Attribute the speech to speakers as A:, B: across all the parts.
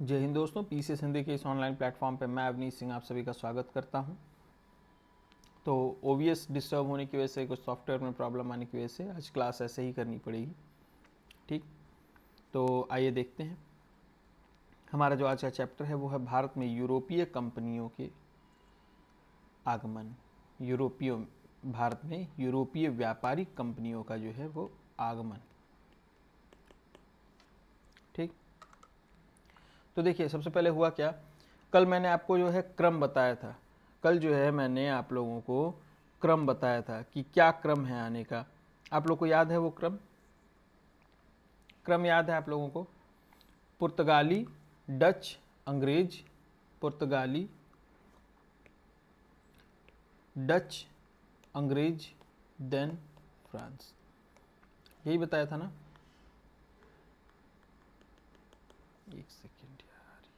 A: जय हिंद दोस्तों, पीसीएस हिंदी के इस ऑनलाइन प्लेटफॉर्म पे मैं अवनीश सिंह आप सभी का स्वागत करता हूं। तो ओवीएस डिस्टर्ब होने की वजह से, कुछ सॉफ्टवेयर में प्रॉब्लम आने की वजह से आज क्लास ऐसे ही करनी पड़ेगी। ठीक, तो आइए देखते हैं। हमारा जो आज का चैप्टर है वो है भारत में यूरोपीय कंपनियों के आगमन। भारत में यूरोपीय व्यापारिक कंपनियों का जो है वो आगमन। ठीक, तो देखिए सबसे पहले हुआ क्या। कल मैंने आपको जो है क्रम बताया था। कल जो है मैंने आप लोगों को क्रम बताया था कि क्या क्रम है आने का। आप लोग को याद है वो क्रम? क्रम याद है आप लोगों को? पुर्तगाली, डच, अंग्रेज, पुर्तगाली, डच, अंग्रेज, देन फ्रांस। यही बताया था ना? एक सेकेंड यार।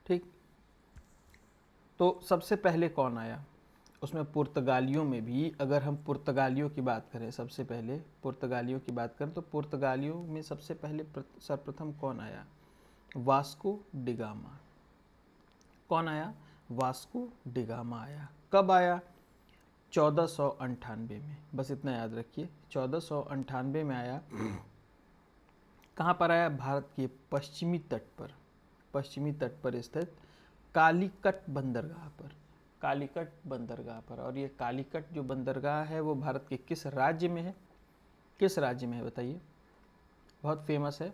A: ठीक, तो सबसे पहले कौन आया उसमें? पुर्तगालियों में भी अगर हम पुर्तगालियों की बात करें, सबसे पहले पुर्तगालियों की बात करें तो पुर्तगालियों में सबसे पहले सर्वप्रथम कौन आया? Vasco da Gama. कौन आया? वास्को डिगामा आया। कब आया? 1498 में। बस इतना याद रखिए, 1498 में आया। कहाँ पर आया? भारत के पश्चिमी तट पर, पश्चिमी तट पर स्थित कालीकट बंदरगाह पर, कालीकट बंदरगाह पर। और ये कालीकट जो बंदरगाह है वो भारत के किस राज्य में है? किस राज्य में है बताइए? बहुत फेमस है।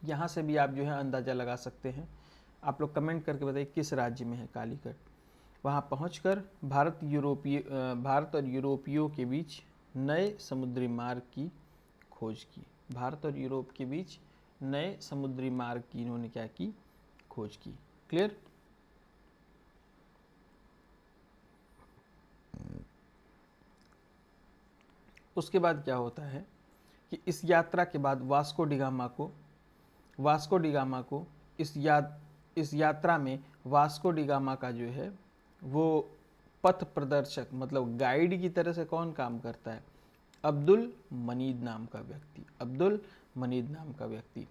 A: यहाँ से भी आप जो है अंदाज़ा लगा सकते हैं। आप लोग कमेंट करके बताइए किस राज्य में है कालीकट। वहाँ पहुँचकर भारत और यूरोपियों के बीच नए समुद्री मार्ग की खोज की। भारत और यूरोप के बीच नए समुद्री मार्ग की इन्होंने क्या की? खोज की। क्लियर? उसके बाद क्या होता है कि इस यात्रा के बाद वास्को डिगामा को इस यात्रा में वास्को डिगामा का जो है वो पथ प्रदर्शक मतलब गाइड की तरह से कौन काम करता है? अब्दुल मनीद नाम का व्यक्ति। अब्दुल मनीद नाम का व्यक्ति।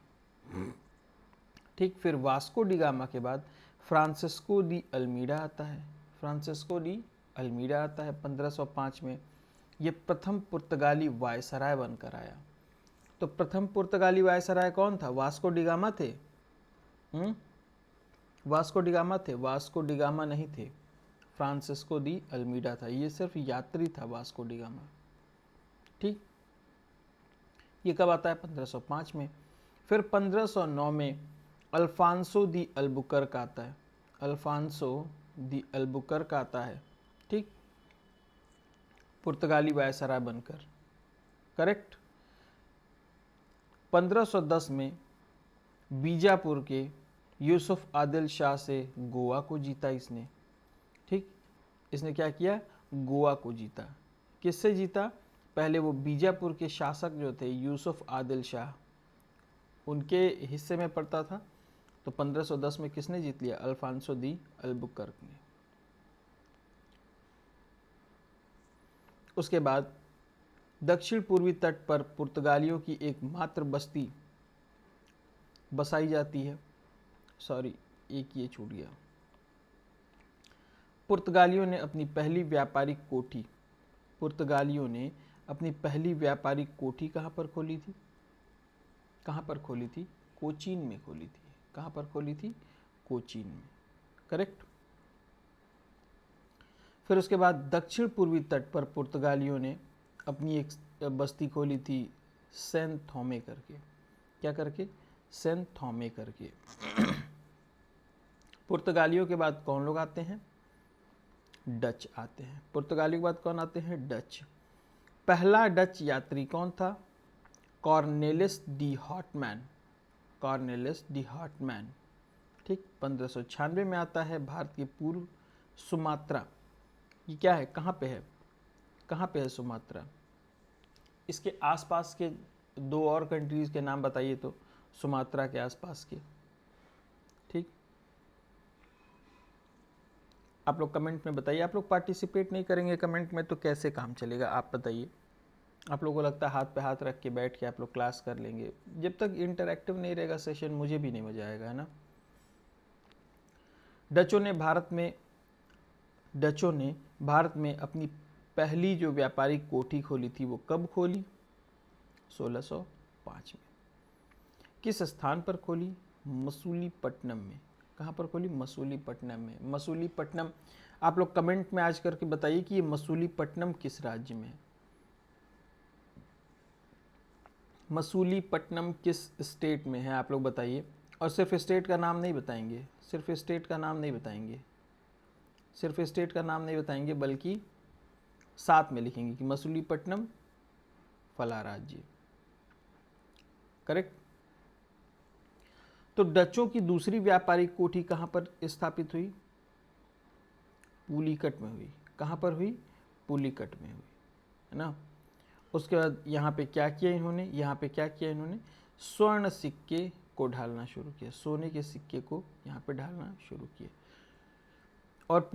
A: ठीक, फिर वास्को डिगामा के बाद फ्रांसिस्को दी अल्मीडा आता है। फ्रांसिस्को डी अल्मीडा आता है 1505 में। ये प्रथम पुर्तगाली वायसराय बनकर आया। तो प्रथम पुर्तगाली वायसराय कौन था? वास्को डिगामा थे? वास्को डिगामा थे? वास्को डिगामा नहीं थे, फ्रांसिस्को दी अल्मीडा था। ये सिर्फ यात्री था वास्को डिगामा। ठीक, ये कब आता है? 1505 में। फिर 1509 में अल्फांसो दी अल्बुकर्क आता है। अल्फांसो दी अल्बुकर्क आता है। ठीक, पुर्तगाली वायसराय बनकर। करेक्ट। 1510 में बीजापुर के यूसुफ आदिल शाह से गोवा को जीता इसने। ठीक, इसने क्या किया? गोवा को जीता। किससे जीता? पहले वो बीजापुर के शासक जो थे यूसुफ आदिल शाह, उनके हिस्से में पड़ता था। तो 1510 में किसने जीत लिया? अल्फांसो दी अल्बुकर्क ने। उसके बाद दक्षिण पूर्वी तट पर पुर्तगालियों की एकमात्र बस्ती बसाई जाती है। सॉरी, एक ये छूट गया। पुर्तगालियों ने अपनी पहली व्यापारिक कोठी पुर्तगालियों ने अपनी पहली व्यापारिक कोठी कहाँ पर खोली थी? कहाँ पर खोली थी? कोचीन में खोली थी। कहाँ पर खोली थी? कोचीन में। करेक्ट। फिर उसके बाद दक्षिण पूर्वी तट पर पुर्तगालियों ने अपनी एक बस्ती खोली थी सेंट थॉमे करके। क्या करके? सेंट थॉमे करके। पुर्तगालियों के बाद कौन लोग आते हैं? डच आते हैं। पुर्तगालियों के बाद कौन आते हैं? डच। पहला डच यात्री कौन था? Cornelis de Houtman. Cornelis de Houtman. ठीक, 1596 में आता है। भारत के पूर्व सुमात्रा, ये क्या है? कहाँ पे है? कहाँ पे है सुमात्रा? इसके आसपास के दो और कंट्रीज के नाम बताइए तो, सुमात्रा के आसपास के। ठीक, आप लोग कमेंट में बताइए। आप लोग पार्टिसिपेट नहीं करेंगे कमेंट में तो कैसे काम चलेगा, आप बताइए। आप लोगों को लगता है हाथ पे हाथ रख के बैठ के आप लोग क्लास कर लेंगे, जब तक इंटरैक्टिव नहीं रहेगा सेशन मुझे भी नहीं मजा आएगा, है ना। डचों ने भारत में अपनी पहली जो व्यापारिक कोठी खोली थी वो कब खोली? 1605 में। किस स्थान पर खोली? मसूलीपट्टनम में। कहाँ पर खोली? मसूलीपट्टनम में। मसूलीपट्टनम, आप लोग कमेंट में आज करके बताइए कि ये मसूलीपट्टनम किस राज्य में है। मसूलीपट्टनम किस स्टेट में है, आप लोग बताइए। और सिर्फ स्टेट का नाम नहीं बताएंगे, सिर्फ स्टेट का नाम नहीं बताएंगे, सिर्फ स्टेट का नाम नहीं बताएंगे, बल्कि साथ में लिखेंगे कि मसूलीपट्टनम फला राज्य। करेक्ट। तो डचों की दूसरी व्यापारिक कोठी कहाँ पर स्थापित हुई? पुलिकट में हुई। कहाँ पर हुई? पुलिकट में हुई, है ना। उसके बाद यहाँ पे क्या किया इन्होंने? यहाँ पे क्या किया इन्होंने? स्वर्ण सिक्के को ढालना शुरू किया, सोने के सिक्के को यहाँ पे ढालना शुरू किया। और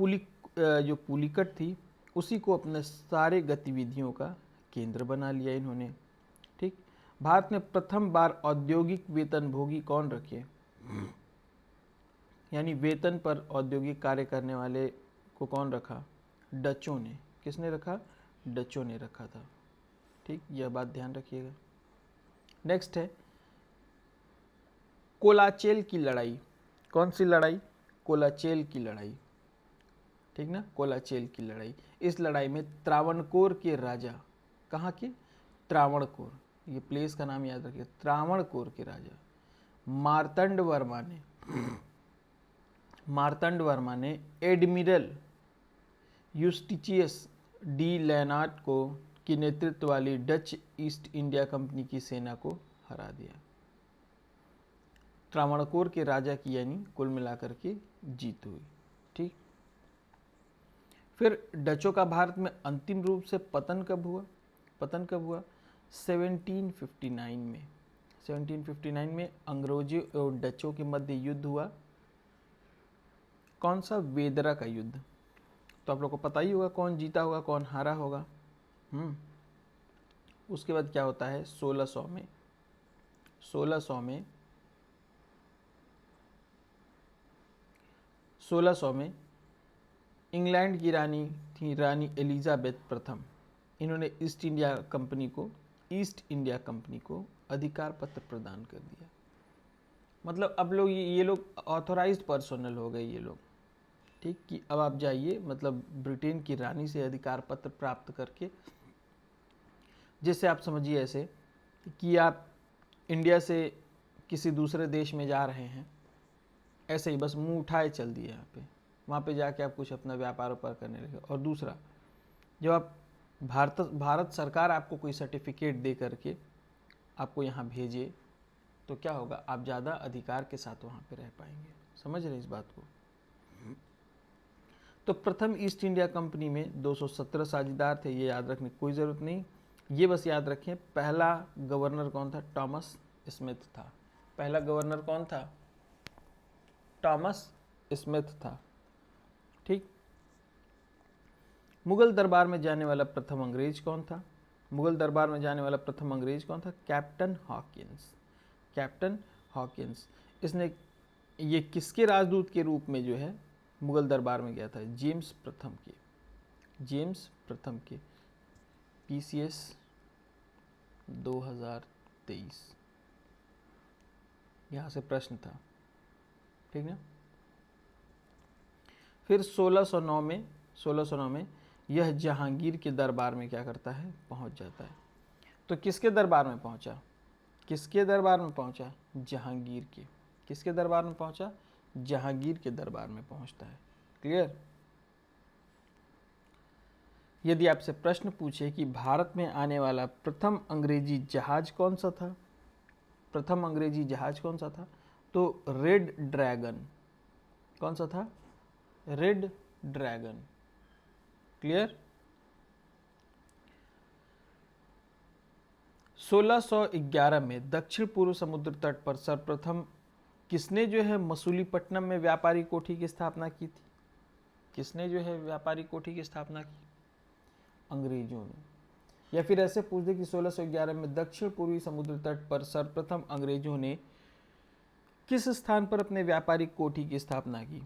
A: जो पुलिकट थी उसी को अपने सारे गतिविधियों का केंद्र बना लिया इन्होंने। ठीक। भारत में प्रथम बार औद्योगिक वेतनभोगी कौन रखे? यानी वेतन पर औद्योगिक कार्य करने वाले को कौन रखा? डचों ने। किसने रखा? डचों ने रखा था। ठीक, यह बात ध्यान रखिएगा। नेक्स्ट है कोलाचेल की लड़ाई। कौन सी लड़ाई? कोलाचेल की लड़ाई। ठीक ना, कोलाचेल की लड़ाई। इस लड़ाई में त्रावणकोर के राजा, कहाँ के? त्रावणकोर, ये प्लेस का नाम याद रखिए। त्रावणकोर के राजा मार्तंड वर्मा ने एडमिरल यूस्टिचियस डी लेनार्ट की नेतृत्व वाली डच ईस्ट इंडिया कंपनी की सेना को हरा दिया। त्रावणकोर के राजा की यानी कुल मिलाकर के जीत हुई। ठीक। फिर डचों का भारत में अंतिम रूप से पतन कब हुआ? पतन कब हुआ? 1759 में। 1759 में अंग्रेजों और डचों के मध्य युद्ध हुआ। कौन सा? वेदरा का युद्ध। तो आप लोग को पता ही होगा कौन जीता होगा, कौन हारा होगा। उसके बाद क्या होता है? 1600 में इंग्लैंड की रानी थी, रानी एलिजाबेथ प्रथम। इन्होंने ईस्ट इंडिया कंपनी को अधिकार पत्र प्रदान कर दिया। मतलब अब लोग ये लोग ऑथोराइज्ड पर्सनल हो गए ये लोग। ठीक, कि अब आप जाइए, मतलब ब्रिटेन की रानी से अधिकार पत्र प्राप्त करके, जैसे आप समझिए ऐसे कि आप इंडिया से किसी दूसरे देश में जा रहे हैं, ऐसे ही बस मुंह उठाए चल दिए यहाँ पे, वहाँ पे जाके आप कुछ अपना व्यापार करने लगे। और दूसरा, जब आप भारत सरकार आपको कोई सर्टिफिकेट दे करके आपको यहाँ भेजे तो क्या होगा? आप ज़्यादा अधिकार के साथ वहाँ पे रह पाएंगे। समझ रहे इस बात को? तो प्रथम ईस्ट इंडिया कंपनी में 217 साझेदार थे, ये याद रखने की कोई ज़रूरत नहीं। ये बस याद रखें, पहला गवर्नर कौन था? टॉमस स्मिथ था। पहला गवर्नर कौन था? टॉमस स्मिथ था। ठीक। मुगल दरबार में जाने वाला प्रथम अंग्रेज कौन था? मुगल दरबार में जाने वाला प्रथम अंग्रेज कौन था? Captain Hawkins. Captain Hawkins. इसने ये किसके राजदूत के रूप में जो है मुगल दरबार में गया था? जेम्स प्रथम के। PCS 2023 यहाँ से प्रश्न था। ठीक है। फिर 1609 में यह जहांगीर के दरबार में क्या करता है? पहुंच जाता है। तो किसके दरबार में पहुंचा? किसके दरबार में पहुंचा? जहांगीर के। किसके दरबार में पहुंचा? जहांगीर के दरबार में पहुंचता है। क्लियर? यदि आपसे प्रश्न पूछे कि भारत में आने वाला प्रथम अंग्रेजी जहाज कौन सा था? प्रथम अंग्रेजी जहाज कौन सा था? तो रेड ड्रैगन। कौन सा था? Red dragon. क्लियर? 1611 में दक्षिण पूर्व समुद्र तट पर सर्वप्रथम किसने जो है मसूलीपट्टनम में व्यापारी कोठी की स्थापना की थी? किसने जो है व्यापारिक कोठी की स्थापना की? अंग्रेजों ने। या फिर ऐसे पूछ दे कि 1611 में दक्षिण पूर्वी समुद्र तट पर सर्वप्रथम अंग्रेजों ने किस स्थान पर अपने व्यापारिक कोठी की स्थापना की?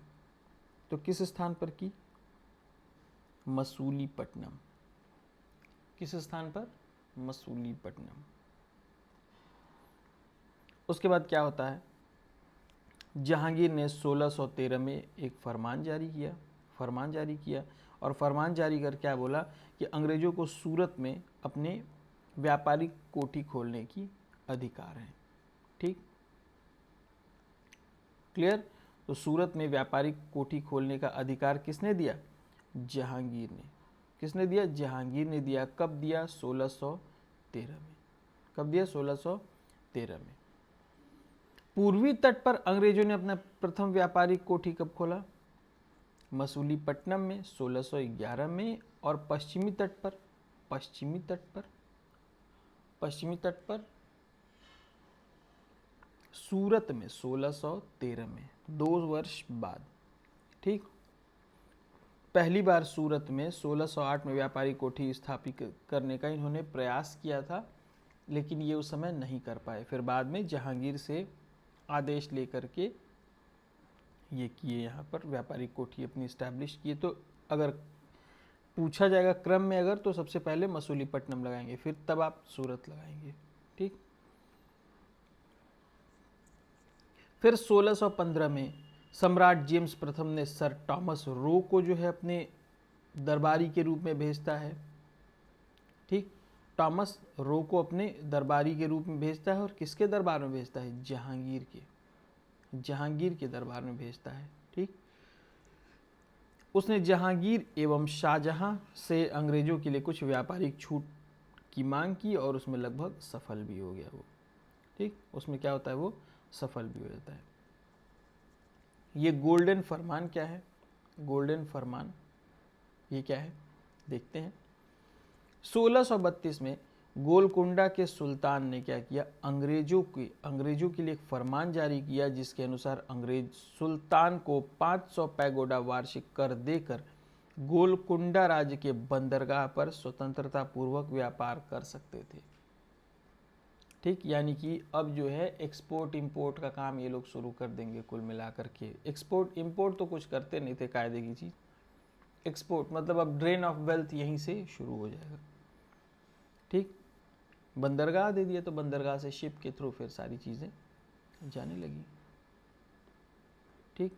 A: तो किस स्थान पर की? मसूलीपट्टनम। किस स्थान पर? मसूलीपट्टनम। उसके बाद क्या होता है? जहांगीर ने 1613 में एक फरमान जारी किया और फरमान जारी कर क्या बोला कि अंग्रेजों को सूरत में अपने व्यापारिक कोठी खोलने की अधिकार है। ठीक, क्लियर? तो सूरत में व्यापारिक कोठी खोलने का अधिकार किसने दिया? जहांगीर ने। किसने दिया? जहांगीर ने दिया। कब दिया? 1613 में। कब दिया? 1613 में। पूर्वी तट पर अंग्रेजों ने अपना प्रथम व्यापारिक कोठी कब खोला? मसूलीपट्टनम में 1611 में। और पश्चिमी तट पर सूरत में 1613 में, 2 वर्ष बाद। ठीक, पहली बार सूरत में 1608 में व्यापारिक कोठी स्थापित करने का इन्होंने प्रयास किया था, लेकिन ये उस समय नहीं कर पाए। फिर बाद में जहांगीर से आदेश लेकर के ये किए, यहाँ पर व्यापारिक कोठी अपनी इस्टेब्लिश किए। तो अगर पूछा जाएगा क्रम में अगर, तो सबसे पहले मसूलीपट्टनम लगाएंगे, फिर तब आप सूरत लगाएंगे। ठीक, फिर 1615 में सम्राट जेम्स प्रथम ने सर टॉमस रो को जो है अपने दरबारी के रूप में भेजता है। ठीक, टॉमस रो को अपने दरबारी के रूप में भेजता है। और किसके दरबार में भेजता है? जहांगीर के दरबार में भेजता है। ठीक, उसने जहांगीर एवं शाहजहां से अंग्रेजों के लिए कुछ व्यापारिक छूट की मांग की और उसमें लगभग सफल भी हो गया वो। ठीक, उसमें क्या होता है? वो सफल भी हो जाता है। ये गोल्डन फरमान क्या है? गोल्डन फरमान ये क्या है? देखते हैं। 1632 में गोलकुंडा के सुल्तान ने क्या किया? अंग्रेजों के लिए एक फरमान जारी किया, जिसके अनुसार अंग्रेज सुल्तान को 500 पैगोडा वार्षिक कर देकर गोलकुंडा राज्य के बंदरगाह पर स्वतंत्रता पूर्वक व्यापार कर सकते थे। ठीक, यानी कि अब जो है एक्सपोर्ट इंपोर्ट का काम ये लोग शुरू कर देंगे। कुल मिलाकर के एक्सपोर्ट इंपोर्ट तो कुछ करते नहीं थे, कायदे की चीज़। एक्सपोर्ट मतलब अब ड्रेन ऑफ वेल्थ यहीं से शुरू हो जाएगा। ठीक, बंदरगाह दे दिया तो बंदरगाह से शिप के थ्रू फिर सारी चीज़ें जाने लगी। ठीक,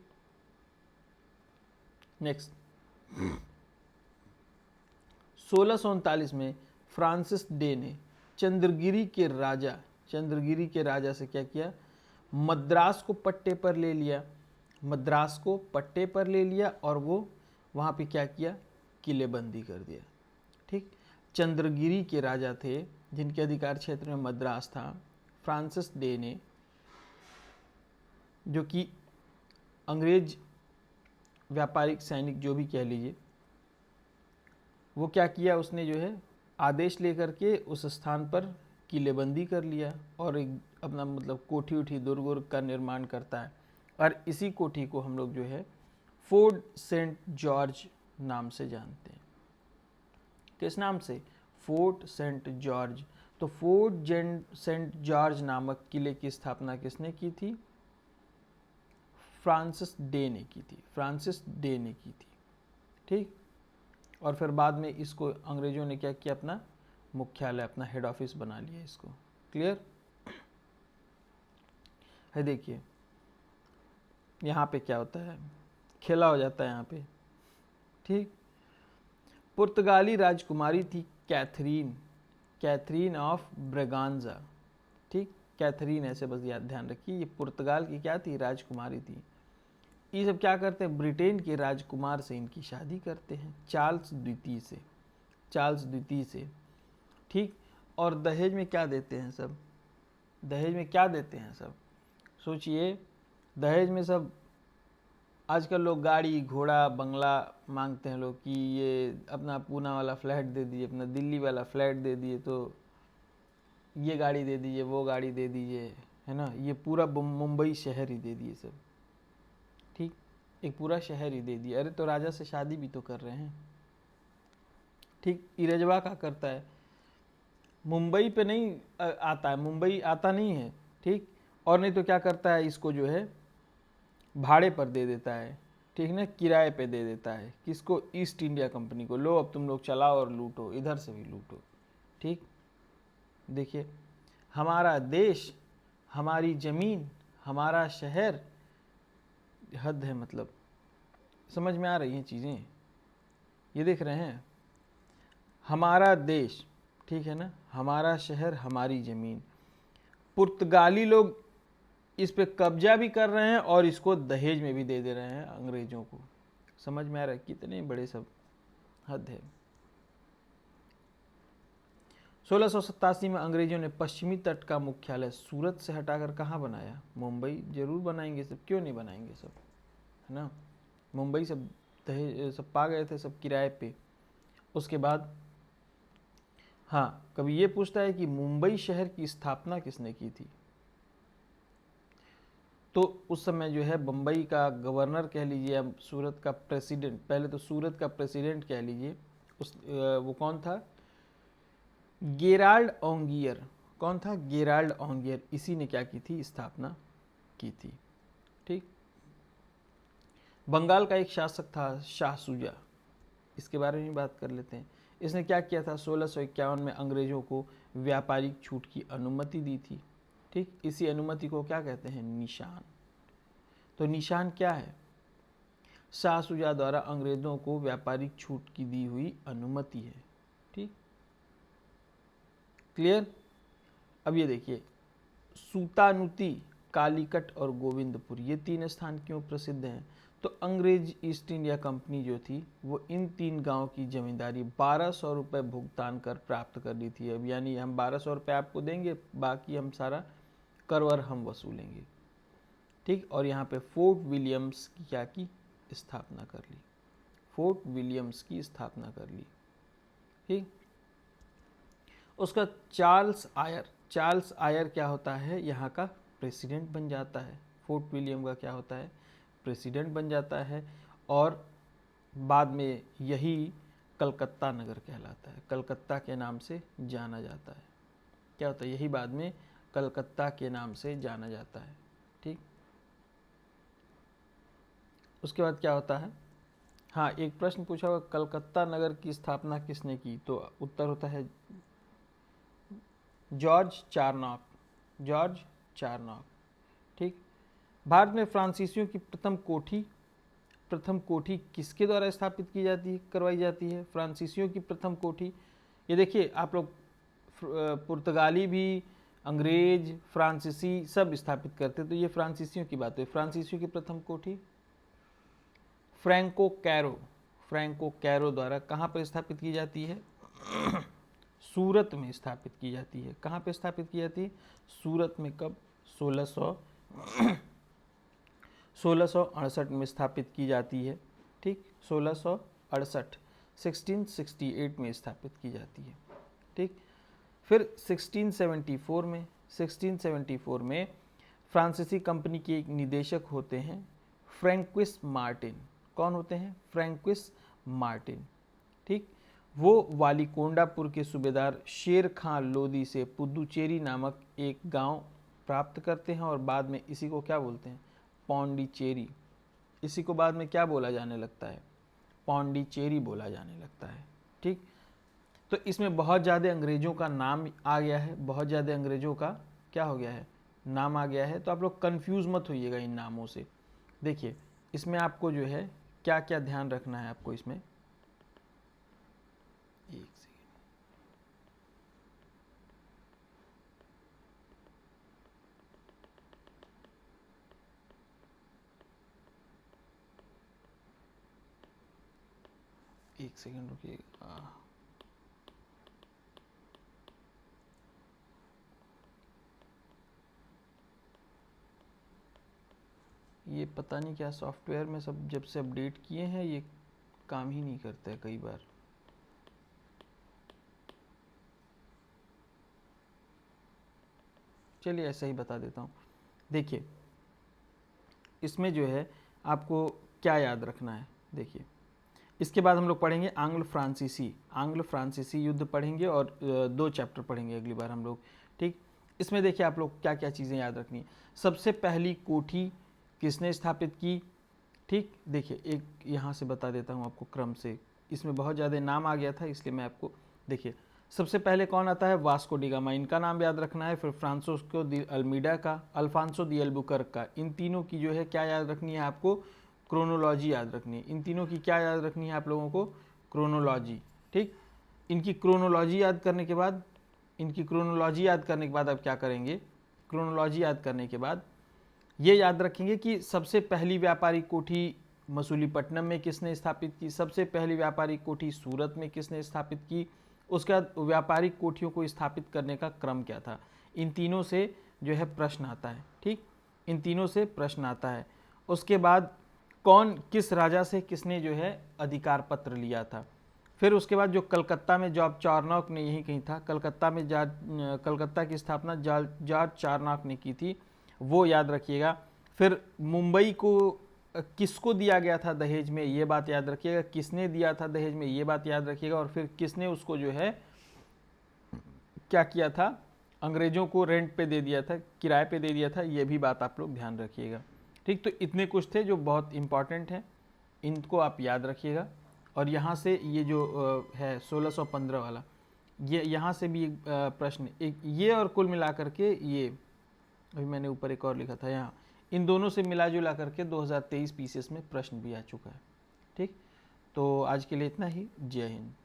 A: नेक्स्ट 1639 में फ्रांसिस डे ने चंद्रगिरी के राजा से क्या किया? मद्रास को पट्टे पर ले लिया और वो वहाँ पे क्या किया? किलेबंदी कर दिया। ठीक, चंद्रगिरी के राजा थे जिनके अधिकार क्षेत्र में मद्रास था। फ्रांसिस डे ने, जो कि अंग्रेज व्यापारिक सैनिक जो भी कह लीजिए, वो क्या किया? उसने जो है आदेश लेकर के उस स्थान पर किलेबंदी कर लिया और एक अपना मतलब कोठी दुर्ग का निर्माण करता है। और इसी कोठी को हम लोग जो है फोर्ट सेंट जॉर्ज नाम से जानते हैं। किस नाम से? Fort Saint George. तो फोर्ट सेंट जॉर्ज नामक किले की स्थापना किसने की थी? फ्रांसिस डे ने की थी। ठीक, और फिर बाद में इसको अंग्रेजों ने क्या किया? अपना मुख्यालय, अपना हेड ऑफिस बना लिया इसको। क्लियर है? देखिए यहाँ पे क्या होता है, खेला हो जाता है यहाँ पे। ठीक, पुर्तगाली राजकुमारी थी कैथरीन ऑफ ब्रेगांजा। ठीक, कैथरीन ऐसे बस याद ध्यान रखिए। ये पुर्तगाल की क्या थी? राजकुमारी थी। ये सब क्या करते हैं? ब्रिटेन के राजकुमार से इनकी शादी करते हैं, चार्ल्स द्वितीय से। ठीक, और दहेज में क्या देते हैं सब? सोचिए, दहेज में सब आजकल लोग गाड़ी घोड़ा बंगला मांगते हैं लोग कि ये अपना पूना वाला फ्लैट दे दीजिए, अपना दिल्ली वाला फ्लैट दे दिए, तो ये गाड़ी दे दीजिए, वो गाड़ी दे दीजिए, है ना। ये पूरा मुंबई शहर ही दे दिए सब। ठीक, एक पूरा शहर ही दे दिया। अरे तो राजा से शादी भी तो कर रहे हैं। ठीक, इरजवा क्या करता है, मुंबई पे नहीं आता है, मुंबई आता नहीं है, ठीक, और नहीं तो क्या करता है, इसको जो है भाड़े पर दे देता है, ठीक ना, किराए पे दे देता है। किसको, ईस्ट इंडिया कंपनी को, लो अब तुम लोग चलाओ और लूटो, इधर से भी लूटो। ठीक, देखिए, हमारा देश, हमारी ज़मीन, हमारा शहर, हद है। मतलब समझ में आ रही हैं चीज़ें, ये देख रहे हैं, हमारा देश, ठीक है ना, हमारा शहर, हमारी ज़मीन। पुर्तगाली लोग इस पे कब्जा भी कर रहे हैं और इसको दहेज में भी दे दे रहे हैं अंग्रेजों को। समझ में आ रहा है कितने बड़े सब, हद है। 1687 में अंग्रेजों ने पश्चिमी तट का मुख्यालय सूरत से हटाकर कहाँ बनाया, मुंबई। जरूर बनाएंगे सब, क्यों नहीं बनाएंगे सब, है ना। मुंबई सब दहेज सब पा गए थे, सब किराए पे। उसके बाद हाँ, कभी ये पूछता है कि मुंबई शहर की स्थापना किसने की थी, तो उस समय जो है बम्बई का गवर्नर कह लीजिए, अब सूरत का प्रेसिडेंट, पहले तो सूरत का प्रेसिडेंट कह लीजिए, उस वो कौन था, गेराल्ड ओंगियर। कौन था, गेराल्ड ओंगियर। इसी ने क्या की थी, स्थापना की थी। ठीक, बंगाल का एक शासक था शाह सुजा, इसके बारे में बात कर लेते हैं। इसने क्या किया था, 1651 में अंग्रेजों को व्यापारिक छूट की अनुमति दी थी। ठीक, इसी अनुमति को क्या कहते हैं, निशान। तो निशान क्या है, शाह सुजा द्वारा अंग्रेजों को व्यापारिक छूट की दी हुई अनुमति है। ठीक, क्लियर। अब ये देखिए, सूतानुती, कालीकट और गोविंदपुर, ये तीन स्थान क्यों प्रसिद्ध हैं, तो अंग्रेज ईस्ट इंडिया कंपनी जो थी वो इन तीन गांव की जमींदारी 1200 रुपये भुगतान कर प्राप्त कर ली थी। अब यानी हम 1200 रुपये आपको देंगे, बाकी हम सारा करवर हम वसूलेंगे। ठीक, और यहाँ पे फोर्ट विलियम्स की क्या की स्थापना कर ली, फोर्ट विलियम्स की स्थापना कर ली। ठीक, उसका चार्ल्स आयर क्या होता है, यहाँ का प्रेसिडेंट बन जाता है। फोर्ट विलियम का क्या होता है, प्रेसिडेंट बन जाता है। और बाद में यही कलकत्ता नगर कहलाता है, कलकत्ता के नाम से जाना जाता है। क्या होता है, यही बाद में कलकत्ता के नाम से जाना जाता है। ठीक, उसके बाद क्या होता है, हाँ, एक प्रश्न पूछा होगा, कलकत्ता नगर की स्थापना किसने की, तो उत्तर होता है जॉर्ज चारनॉक, जॉर्ज चारनॉक। ठीक, भारत में फ्रांसीसियों की प्रथम कोठी किसके द्वारा स्थापित की जाती है, करवाई जाती है, फ्रांसीसियों की प्रथम कोठी। ये देखिए आप लोग, पुर्तगाली भी, अंग्रेज, फ्रांसीसी सब स्थापित करते, तो ये फ्रांसीसियों की बात है। फ्रांसीसियों की प्रथम कोठी फ्रैंको कैरो द्वारा कहाँ पर स्थापित की जाती है, सूरत में स्थापित की जाती है। कहाँ पे स्थापित की जाती है, सूरत में। कब, 1668 में स्थापित की जाती है। ठीक, 1668, 1668 में स्थापित की जाती है। ठीक, फिर 1674 में फ्रांसीसी कंपनी के एक निदेशक होते हैं फ्रैंक्विस मार्टिन। कौन होते हैं, फ्रैंक्विस मार्टिन। ठीक, वो वालीकोंडापुर के सूबेदार शेर खां लोदी से पुदुचेरी नामक एक गांव प्राप्त करते हैं और बाद में इसी को क्या बोलते हैं, पौंडीचेरी। इसी को बाद में क्या बोला जाने लगता है, पौंडीचेरी बोला जाने लगता है। ठीक, तो इसमें बहुत ज़्यादा अंग्रेजों का नाम आ गया है, बहुत ज़्यादा अंग्रेजों का क्या हो गया है, नाम आ गया है। तो आप लोग कंफ्यूज मत होइएगा इन नामों से। देखिए, इसमें आपको जो है क्या क्या ध्यान रखना है आपको इसमें, एक सेकेंड, एक सेकेंड रुकिए। ये पता नहीं क्या सॉफ्टवेयर में सब जब से अपडेट किए हैं ये काम ही नहीं करता है कई बार। चलिए ऐसा ही बता देता हूँ। देखिए, इसमें जो है आपको क्या याद रखना है। देखिए, इसके बाद हम लोग पढ़ेंगे आंग्ल फ्रांसीसी युद्ध पढ़ेंगे और 2 चैप्टर पढ़ेंगे अगली बार हम लोग। ठीक, इसमें देखिए आप लोग क्या क्या चीज़ें याद रखनी है। सबसे पहली कोठी किसने स्थापित की। ठीक, देखिए एक यहाँ से बता देता हूँ आपको क्रम से, इसमें बहुत ज़्यादा नाम आ गया था इसलिए मैं आपको, देखिए सबसे पहले कौन आता है, वास्को डी गामा, इनका नाम याद रखना है। फिर फ्रांसिस्को दी अल्मीडा का, अल्फांसो दी एल्बुकर्क का। इन तीनों की जो है क्या याद रखनी है आपको, क्रोनोलॉजी याद रखनी है। इन तीनों की क्या याद रखनी है आप लोगों को, क्रोनोलॉजी। ठीक, इनकी क्रोनोलॉजी याद करने के बाद, आप क्या करेंगे, क्रोनोलॉजी याद करने के बाद ये याद रखेंगे कि सबसे पहली व्यापारिक कोठी मसूलीपट्टनम में किसने स्थापित की, सबसे पहली व्यापारिक कोठी सूरत में किसने स्थापित की, उसके बाद व्यापारिक कोठियों को स्थापित करने का क्रम क्या था। इन तीनों से जो है प्रश्न आता है। ठीक, इन तीनों से प्रश्न आता है। उसके बाद कौन, किस राजा से किसने जो है अधिकार पत्र लिया था। फिर उसके बाद जो कलकत्ता में जॉर्ज चारनॉक ने, यही कहीं था, कलकत्ता की स्थापना जॉर्ज चारनॉक ने की थी, वो याद रखिएगा। फिर मुंबई को किसको दिया गया था दहेज में, ये बात याद रखिएगा। किसने दिया था दहेज में, ये बात याद रखिएगा। और फिर किसने उसको जो है क्या किया था, अंग्रेजों को रेंट पे दे दिया था, किराए पे दे दिया था, ये भी बात आप लोग ध्यान रखिएगा। ठीक, तो इतने कुछ थे जो बहुत इंपॉर्टेंट हैं, इनको आप याद रखिएगा। और यहाँ से ये जो है 1615 वाला, ये यहाँ से भी एक प्रश्न, एक ये और कुल मिलाकर के ये, अभी मैंने ऊपर एक और लिखा था यहाँ, इन दोनों से मिला जुला करके 2023 पीसीएस में प्रश्न भी आ चुका है। ठीक, तो आज के लिए इतना ही। जय हिंद।